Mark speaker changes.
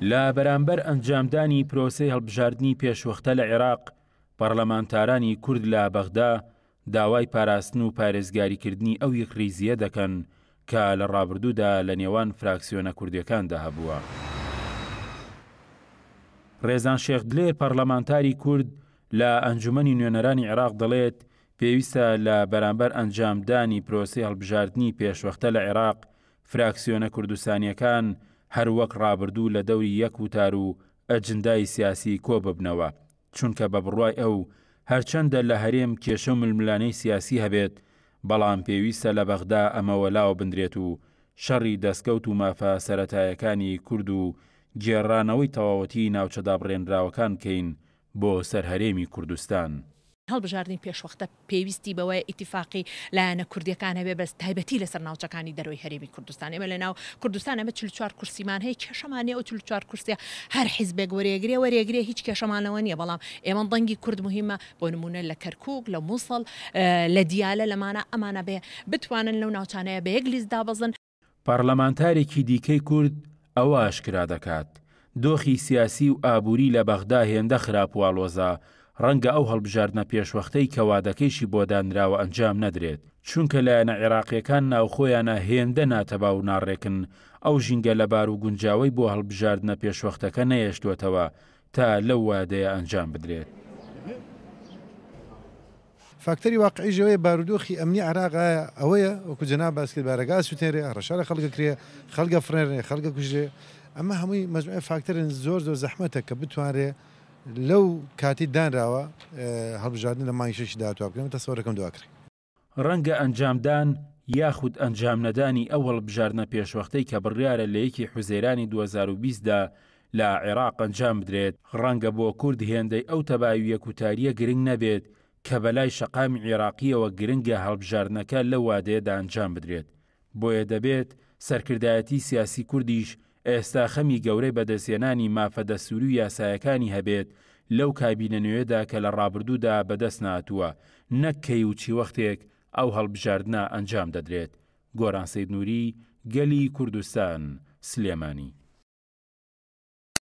Speaker 1: لا بەرامبەر ئەنجامدانی پرۆسەی هەڵبژاردننی پێشوەختە لە عێراق، پەرلەمانتارانی کورد لە بەغدا داوای پاراستن و پارێزگاریکردنی ئەو یەکریزیە دەکەن کە لە ڕابردوودا لە نێوان فراکسیۆنە کوردیەکاندا هەبووە. ڕێزان شێخدلێر پەرلەمانتاری کورد لە ئەنجومەنی نوێنەرانی عێراق دەڵێت پێویستە لە بەرامبەر ئەنجامدانی پرۆسەی هەڵبژاردننی پێشوەختە لە عێراق فراکسیۆنە کوردستانیەکان هەر وەک ڕابردوو لە دەوری یەک وتار و ئەجندای سیاسی کۆ ببنەوە، چونکە بە بڕوای ئەو هەرچەندە لە هەرێم کێشە و ململانەی سیاسی هەبێت، بەڵام پێویستە لە بەغدا ئەمەوە لاوە بندرێت و شەڕی دەستکەوت و مافە سەرەتایەکانی کورد و گێڕانەوەی تەواوەتی ناوچەدا بڕێنراوەکان بکەین بۆ سەرهەرێمی کوردستان.
Speaker 2: هەڵبژاردننی پێشوەختە پێویستی بەوەی ئیتیفاقی لایەنە کوردیەکان هەبێ بەس تایبەتی لەسەر ناوچەکانی دەرەوەی هەرێمی کوردستان. ئێمە لە ناو کوردستان ئەمە 44 کورسیمان هەیە، کێشەمانێ ئەو 44 کورسیە هەر حیزبێک وەرێگرێ هیچ کێشەمانەوە نییە، بەڵام ئێمە دەنگی کورد مهمە بۆ نمونە لە کەرکووک، لە مووسڵ، لە دیالە، لەمانە ئەمانە بێ بتوانن لەو ناوچانەیە بە یەک لیست دابەزن.
Speaker 1: پەرلەمانتارێکی دیکەی کورد ئەوە ئاشکرا دەکات دۆخی سیاسی و ئابووری لە بەغدا هێندە خراپواڵۆزە، ڕەنگە ئەو هەڵبژاردنە پێشوەختەی کەوادەکەیشی بۆ دانراوە ئەنجام نەدرێت، چونکە لایەنە عێراقیەکان ناوخۆیانە هێندە ناتەبا و ناڕێکن ئەو ژینگە لەبار و گونجاوی بۆ هەڵبژاردنە پێشوەختەکە نەهێشتوێتەوە تا لەو وادەیە ئەنجام بدرێت.
Speaker 3: فاکتەری واقعی ژەوەی بارودۆخی ئەمنی عێراقە ئەوەیە وەکو جەناب باس کرد بارەگا سوتێنرێ ڕەشارە خەڵکە کرێ، خەڵکە فڕێنێ، خەڵکە کوژێ، ئەمە هەمووی مەجموعە فاکتەرن زۆر زەحمەتە کە بتوانرێ لەو کاتی دانراوە هەڵبژاردن لە مانگی شەشی داهاتوە بکەن تەسەوەرەکەم دواکرێ.
Speaker 1: ڕەنگە ئەنجامدان یاخود ئەنجام نەدانی ئەو هەڵبژاردنە پێشوەختەی کە بڕیارە لە یەکی حوزەیرانی 2020دا لە عێراق ئەنجام بدرێت، ڕەنگە بۆ کورد هێندەی ئەو تەباوی یەکوتاریە گرنگ نەبێت کە بەلای شەقامی عێراقیەوە گرنگە هەڵبژاردنەکە لە وادەیەدا ئەنجام بدرێت. بۆیە دەبێت سەرکردایەتی سیاسی کوردیش ئێستا خەمی گەورەی بەدەستێنانی مافە دەستووری و یاسایەکانی هەبێت لەو کابینە نوێدا کە لە ڕابردوودا بەدەست ناتووە، نەک کەی و چیوەختێک ئەو هەڵبژاردنە ئەنجام دەدرێت. گۆران سەید نووری، گەلی کوردستان، سلێمانی.